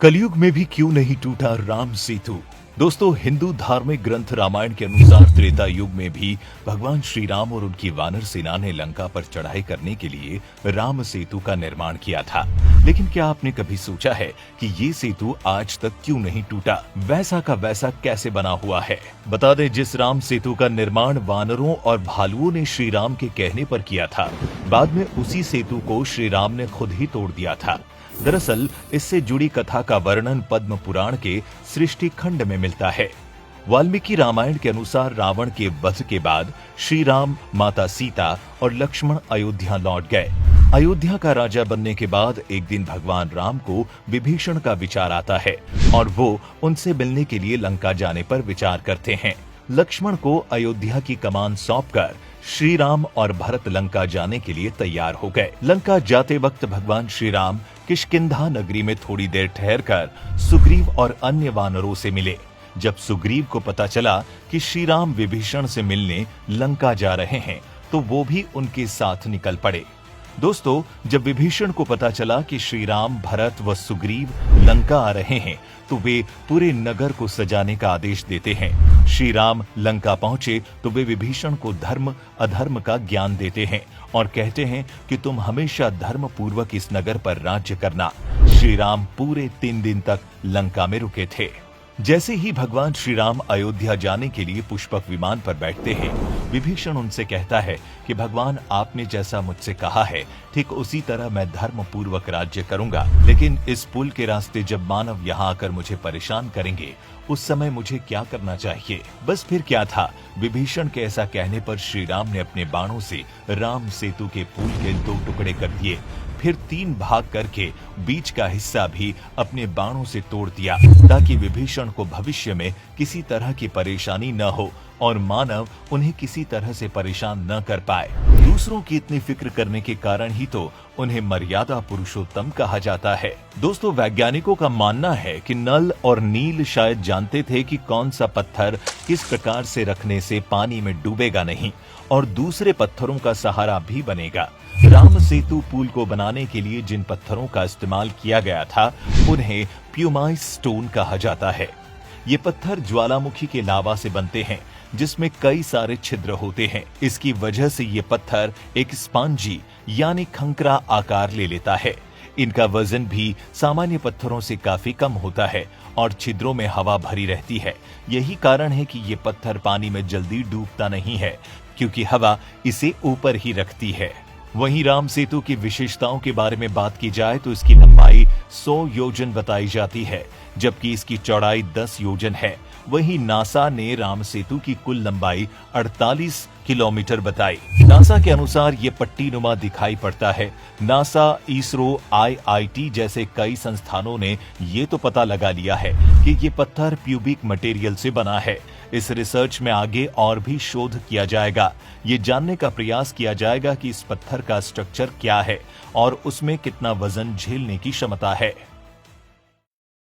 कलयुग में भी क्यों नहीं टूटा राम सेतु। दोस्तों, हिंदू धार्मिक ग्रंथ रामायण के अनुसार त्रेता युग में भी भगवान श्री राम और उनकी वानर सेना ने लंका पर चढ़ाई करने के लिए राम सेतु का निर्माण किया था। लेकिन क्या आपने कभी सोचा है कि ये सेतु आज तक क्यों नहीं टूटा? वैसा का वैसा कैसे बना हुआ है? बता दें, जिस राम सेतु का निर्माण वानरों और भालुओं ने श्री राम के कहने पर किया था, बाद में उसी सेतु को श्री राम ने खुद ही तोड़ दिया था। दरअसल इससे जुड़ी कथा का वर्णन पद्म पुराण के सृष्टि खंड में मिलता है। वाल्मीकि रामायण के अनुसार रावण के वध के बाद श्री राम, माता सीता और लक्ष्मण अयोध्या लौट गए। अयोध्या का राजा बनने के बाद एक दिन भगवान राम को विभीषण का विचार आता है और वो उनसे मिलने के लिए लंका जाने पर विचार करते हैं। लक्ष्मण को अयोध्या की कमान सौंपकर श्री राम और भरत लंका जाने के लिए तैयार हो गए। लंका जाते वक्त भगवान श्री राम किष्किंधा नगरी में थोड़ी देर ठहरकर सुग्रीव और अन्य वानरों से मिले। जब सुग्रीव को पता चला कि श्री राम विभीषण से मिलने लंका जा रहे हैं, तो वो भी उनके साथ निकल पड़े। दोस्तों, जब विभीषण को पता चला कि श्री राम, भरत व सुग्रीव लंका आ रहे हैं, तो वे पूरे नगर को सजाने का आदेश देते हैं। श्री राम लंका पहुंचे तो वे विभीषण को धर्म अधर्म का ज्ञान देते हैं और कहते हैं कि तुम हमेशा धर्म पूर्वक इस नगर पर राज्य करना। श्री राम पूरे 3 दिन तक लंका में रुके थे। जैसे ही भगवान श्री राम अयोध्या जाने के लिए पुष्पक विमान पर बैठते हैं, विभीषण उनसे कहता है कि भगवान, आपने जैसा मुझसे कहा है, ठीक उसी तरह मैं धर्म पूर्वक राज्य करूंगा। लेकिन इस पुल के रास्ते जब मानव यहाँ आकर मुझे परेशान करेंगे, उस समय मुझे क्या करना चाहिए? बस फिर क्या था, विभीषण के ऐसा कहने पर श्री राम ने अपने बाणों से राम सेतु के पुल के 2 टुकड़े कर दिए। फिर 3 भाग करके बीच का हिस्सा भी अपने बाणों से तोड़ दिया, ताकि विभीषण को भविष्य में किसी तरह की परेशानी न हो और मानव उन्हें किसी तरह से परेशान न कर पाए। दूसरों की इतनी फिक्र करने के कारण ही तो उन्हें मर्यादा पुरुषोत्तम कहा जाता है। दोस्तों, वैज्ञानिकों का मानना है कि नल और नील शायद जानते थे कि कौन सा पत्थर किस प्रकार से रखने से पानी में डूबेगा नहीं और दूसरे पत्थरों का सहारा भी बनेगा। राम सेतु पुल को बनाने के लिए जिन पत्थरों का इस्तेमाल किया गया था, उन्हें प्यूमाइस स्टोन कहा जाता है। ये पत्थर ज्वालामुखी के लावा से बनते हैं, जिसमें कई सारे छिद्र होते हैं। इसकी वजह से ये पत्थर एक स्पंजी यानी खंकरा आकार ले लेता है। इनका वजन भी सामान्य पत्थरों से काफी कम होता है और छिद्रों में हवा भरी रहती है। यही कारण है कि ये पत्थर पानी में जल्दी डूबता नहीं है, क्योंकि हवा इसे ऊपर ही रखती है। वहीं राम सेतु की विशेषताओं के बारे में बात की जाए तो इसकी लंबाई 100 योजन बताई जाती है, जबकि इसकी चौड़ाई 10 योजन है। वहीं नासा ने राम सेतु की कुल लंबाई 48 किलोमीटर बताई। नासा के अनुसार ये पट्टी नुमा दिखाई पड़ता है। नासा, इसरो, IIT जैसे कई संस्थानों ने ये तो पता लगा लिया है कि ये पत्थर प्यूबिक मटेरियल से बना है। इस रिसर्च में आगे और भी शोध किया जाएगा। ये जानने का प्रयास किया जाएगा कि इस पत्थर का स्ट्रक्चर क्या है और उसमें कितना वजन झेलने की क्षमता है।